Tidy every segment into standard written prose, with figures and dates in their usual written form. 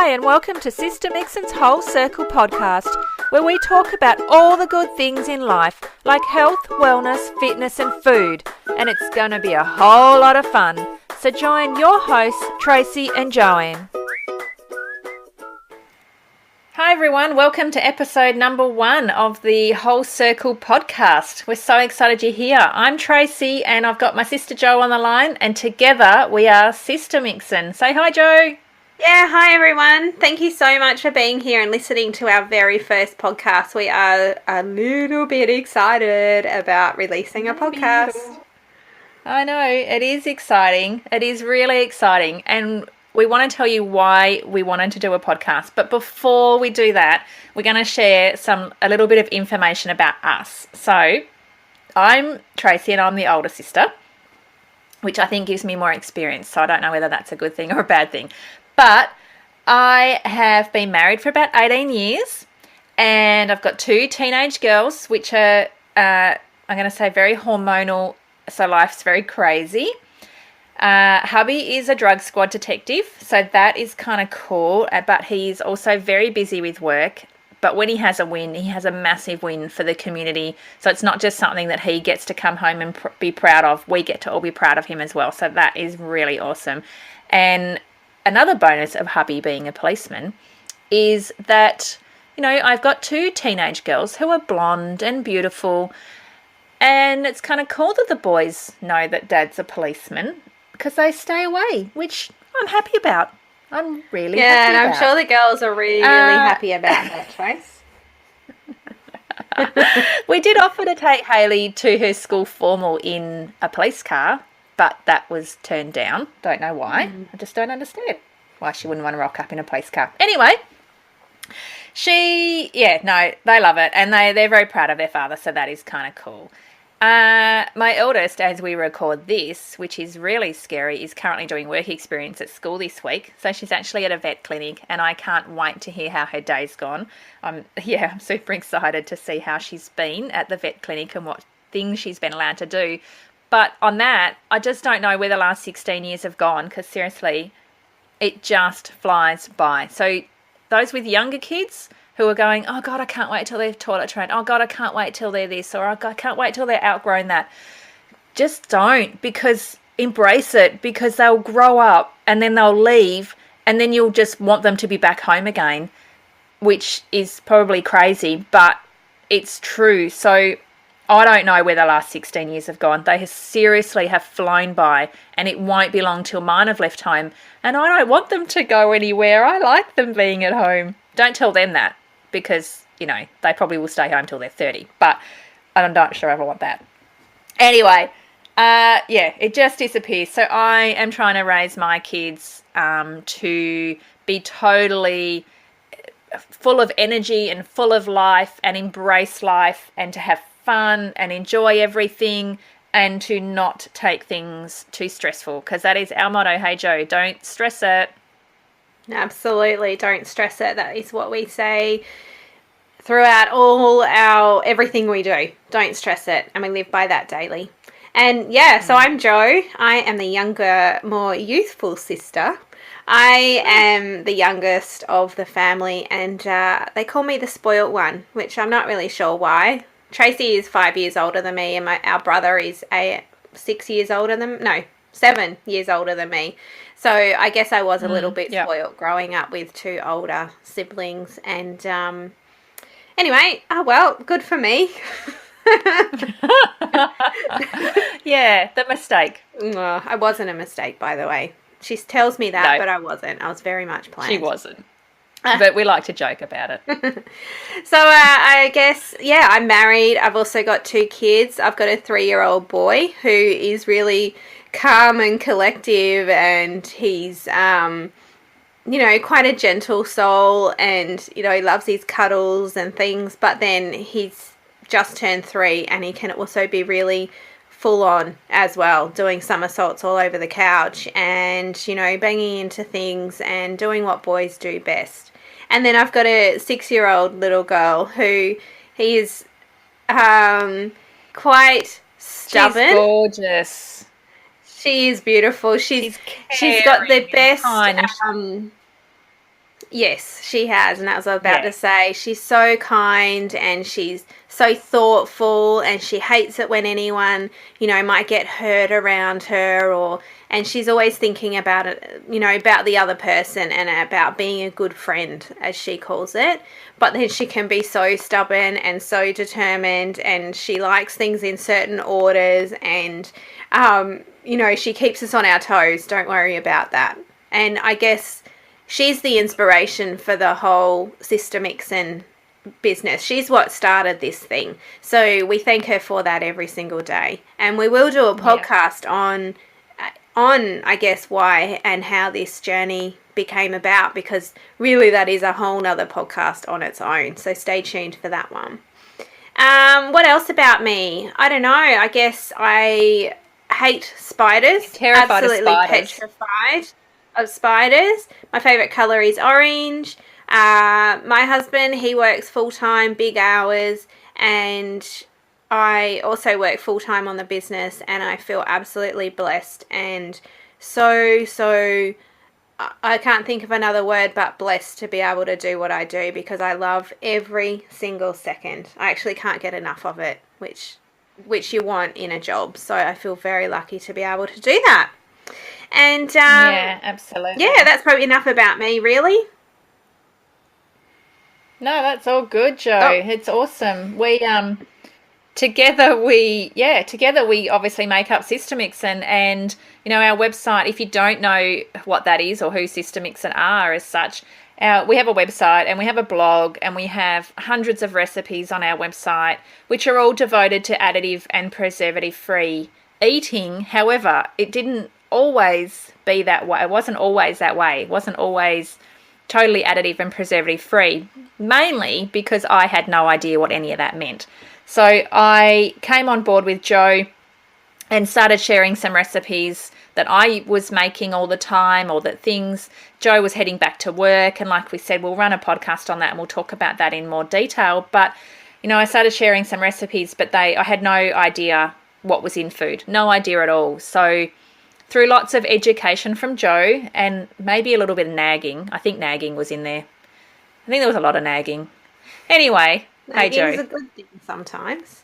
Hi, and welcome to Sister Mixon's Whole Circle podcast, where we talk about all the good things in life, like health, wellness, fitness, and food. And it's going to be a whole lot of fun. So join your hosts, Tracy and Joanne. Hi everyone, welcome to episode number 1 of the Whole Circle podcast. We're so excited you're here. I'm Tracy and I've got my sister Jo on the line, and together we are Sister Mixon. Say hi, Jo. Yeah, hi everyone. Thank you so much for being here and listening to our very first podcast. We are a little bit excited about releasing a podcast. I know, it is exciting. It is really exciting. And we want to tell you why we wanted to do a podcast. But before we do that, we're going to share a little bit of information about us. So I'm Tracy and I'm the older sister, which I think gives me more experience. So I don't know whether that's a good thing or a bad thing. But I have been married for about 18 years and I've got 2 teenage girls, which are, I'm going to say, very hormonal. So life's very crazy. Hubby is a drug squad detective, so that is kind of cool, but he's also very busy with work. But when he has a win, he has a massive win for the community. So it's not just something that he gets to come home and be proud of. We get to all be proud of him as well. So that is really awesome. And another bonus of hubby being a policeman is that, you know, I've got 2 teenage girls who are blonde and beautiful. And it's kind of cool that the boys know that dad's a policeman because they stay away, which I'm happy about. I'm really happy about. Yeah, and I'm sure the girls are really happy about that, Trace. We did offer to take Hayley to her school formal in a police car, but that was turned down. Don't know why. I just don't understand why she wouldn't want to rock up in a police car. Anyway, they love it, and they're very proud of their father, so that is kind of cool. My eldest, as we record this, which is really scary, is currently doing work experience at school this week. So she's actually at a vet clinic, and I can't wait to hear how her day's gone. I'm super excited to see how she's been at the vet clinic and what things she's been allowed to do. But on that, I just don't know where the last 16 years have gone, because seriously, it just flies by. So those with younger kids who are going, oh God, I can't wait till they're toilet trained. Oh God, I can't wait till they're this, or oh God, I can't wait till they're outgrown that. Just don't, because embrace it, because they'll grow up and then they'll leave and then you'll just want them to be back home again, which is probably crazy, but it's true. So I don't know where the last 16 years have gone. They seriously have flown by, and it won't be long till mine have left home. And I don't want them to go anywhere. I like them being at home. Don't tell them that, because, you know, they probably will stay home till they're 30. But I'm not sure I ever want that. Anyway, it just disappears. So I am trying to raise my kids to be totally full of energy and full of life and embrace life and to have fun and enjoy everything and to not take things too stressful, because that is our motto. Hey Jo, don't stress it. Absolutely, don't stress it. That is what we say throughout everything we do. Don't stress it, and we live by that daily. And so I'm Jo. I am the younger, more youthful sister. I am the youngest of the family, and they call me the spoilt one, which I'm not really sure why. Tracy is 5 years older than me, and our brother is 7 years older than me. So I guess I was a little bit spoiled growing up with 2 older siblings. And anyway, good for me. Yeah, the mistake. I wasn't a mistake, by the way. She tells me that, but I wasn't. I was very much planned. She wasn't. But we like to joke about it. So I guess, I'm married. I've also got 2 kids. I've got a 3-year-old boy who is really calm and collective, and he's, quite a gentle soul, and, he loves his cuddles and things. But then he's just turned 3, and he can also be really full on as well, doing somersaults all over the couch and, banging into things and doing what boys do best. And then I've got a 6-year-old little girl who is quite stubborn. She's gorgeous. She is beautiful. She's got the best Yes, she has, and that was what I was about Yeah. to say. She's so kind and she's so thoughtful, and she hates it when anyone, might get hurt around her, and she's always thinking about it, about the other person and about being a good friend, as she calls it. But then she can be so stubborn and so determined, and she likes things in certain orders, and she keeps us on our toes. Don't worry about that. And I guess she's the inspiration for the whole Sister Mixon business. She's what started this thing. So we thank her for that every single day. And we will do a podcast on I guess why and how this journey became about, because really that is a whole nother podcast on its own. So stay tuned for that one. What else about me? I don't know. I guess I hate spiders. Terrified Absolutely of spiders. petrified of spiders. My favourite colour is orange. My husband, he works full-time, big hours, and I also work full-time on the business, and I feel absolutely blessed and so I can't think of another word but blessed to be able to do what I do, because I love every single second. I actually can't get enough of it, which you want in a job. So I feel very lucky to be able to do that. And yeah, absolutely. Yeah, that's probably enough about me, really. No, that's all good, Jo. Oh. It's awesome. We together we obviously make up Sister Mixon, and our website, if you don't know what that is or who Sister Mixon are as such, we have a website and we have a blog and we have hundreds of recipes on our website which are all devoted to additive and preservative free eating. However, it didn't always be that way. It wasn't always that way. It wasn't always totally additive and preservative free, mainly because I had no idea what any of that meant. So I came on board with Jo and started sharing some recipes that I was making all the time, or that things. Jo was heading back to work, and like we said, we'll run a podcast on that and we'll talk about that in more detail. But I started sharing some recipes, but I had no idea what was in food, no idea at all. So through lots of education from Jo and maybe a little bit of nagging, I think nagging was in there. I think there was a lot of nagging. Anyway, hey Jo. Nagging's a good thing sometimes.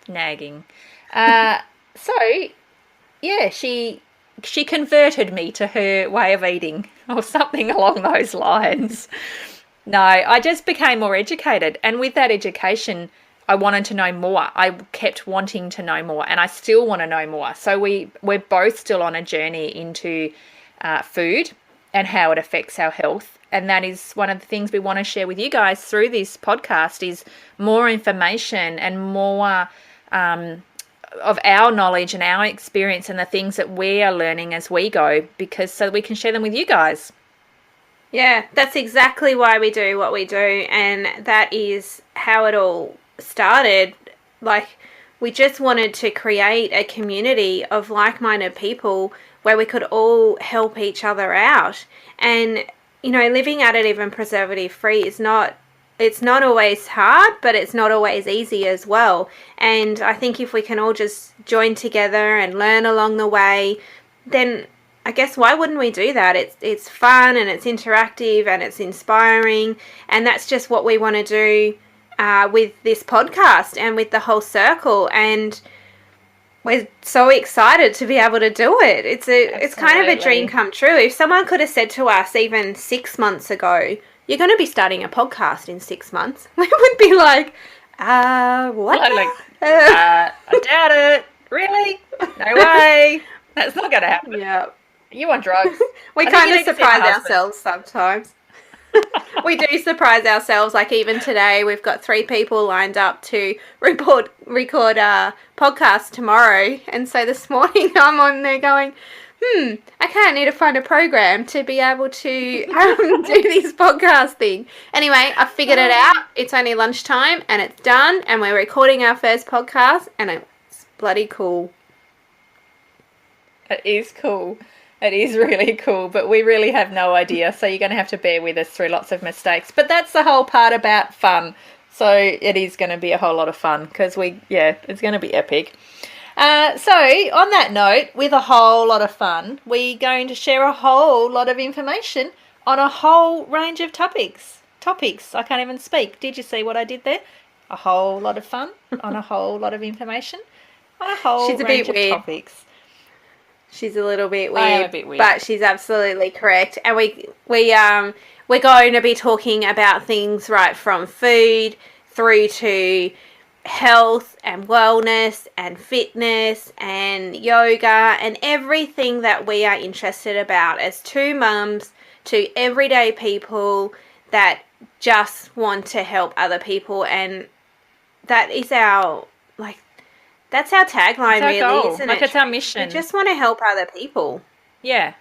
Nagging. So yeah, she converted me to her way of eating, or something along those lines. No, I just became more educated, and with that education, I wanted to know more. I kept wanting to know more, and I still want to know more. So we're both still on a journey into food and how it affects our health. And that is one of the things we want to share with you guys through this podcast, is more information and more of our knowledge and our experience and the things that we are learning as we go, because so we can share them with you guys. Yeah, that's exactly why we do what we do, and that is how it all started. Like, we just wanted to create a community of like-minded people where we could all help each other out. And living additive and preservative free is not always hard, but it's not always easy as well. And I think if we can all just join together and learn along the way, then I guess why wouldn't we do that? It's fun and it's interactive and it's inspiring, and that's just what we want to do with this podcast and with the whole circle. And we're so excited to be able to do it. It's kind of a dream come true. If someone could have said to us even 6 months ago, you're going to be starting a podcast in 6 months, we would be like, what? I doubt it. Really? No way. That's not going to happen. Yeah. You want drugs? We kind of surprise ourselves sometimes. We do surprise ourselves. Like even today, we've got 3 people lined up to record a podcast tomorrow. And so this morning I'm on there going, I kind of need to find a program to be able to do this podcast thing. Anyway, I figured it out. It's only lunchtime and it's done. And we're recording our first podcast, and it's bloody cool. It is cool. It is really cool, but we really have no idea. So you're going to have to bear with us through lots of mistakes. But that's the whole part about fun. So it is going to be a whole lot of fun because it's going to be epic. So on that note, with a whole lot of fun, we're going to share a whole lot of information on a whole range of topics. I can't even speak. Did you see what I did there? A whole lot of fun on a whole lot of information on a whole range of topics. She's a little bit weird. I am a bit weird. But she's absolutely correct. And we're going to be talking about things right from food through to health and wellness and fitness and yoga and everything that we are interested about as two mums to everyday people that just want to help other people. And that is our, that's our tagline, it's our really, goal. isn't it? It's our mission. We just want to help other people. Yeah.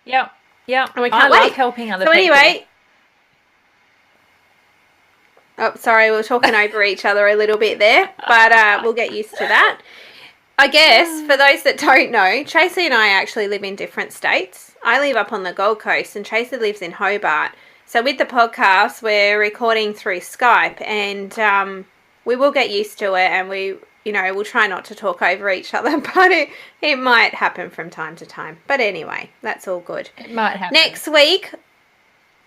Yep. And we I like helping other people. So anyway, oh, sorry, we're talking over each other a little bit there, but we'll get used to that. I guess, for those that don't know, Tracy and I actually live in different states. I live up on the Gold Coast and Tracy lives in Hobart. So with the podcast, we're recording through Skype, and we will get used to it, and we'll try not to talk over each other, but it might happen from time to time. But anyway, that's all good. It might happen. Next week,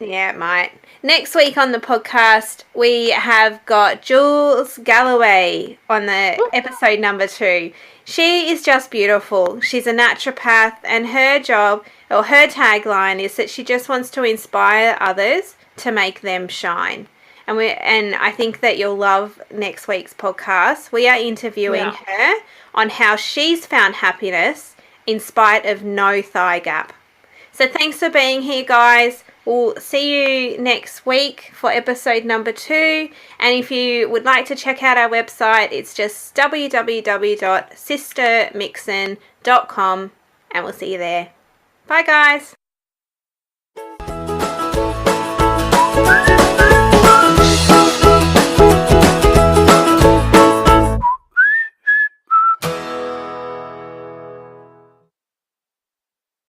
yeah, it might. Next week on the podcast, we have got Jules Galloway on the episode number 2. She is just beautiful. She's a naturopath, and her job, or her tagline, is that she just wants to inspire others to make them shine. And I think that you'll love next week's podcast. We are interviewing her on how she's found happiness in spite of no thigh gap. So thanks for being here, guys. We'll see you next week for episode number 2. And if you would like to check out our website, it's just www.sistermixon.com, and we'll see you there. Bye, guys.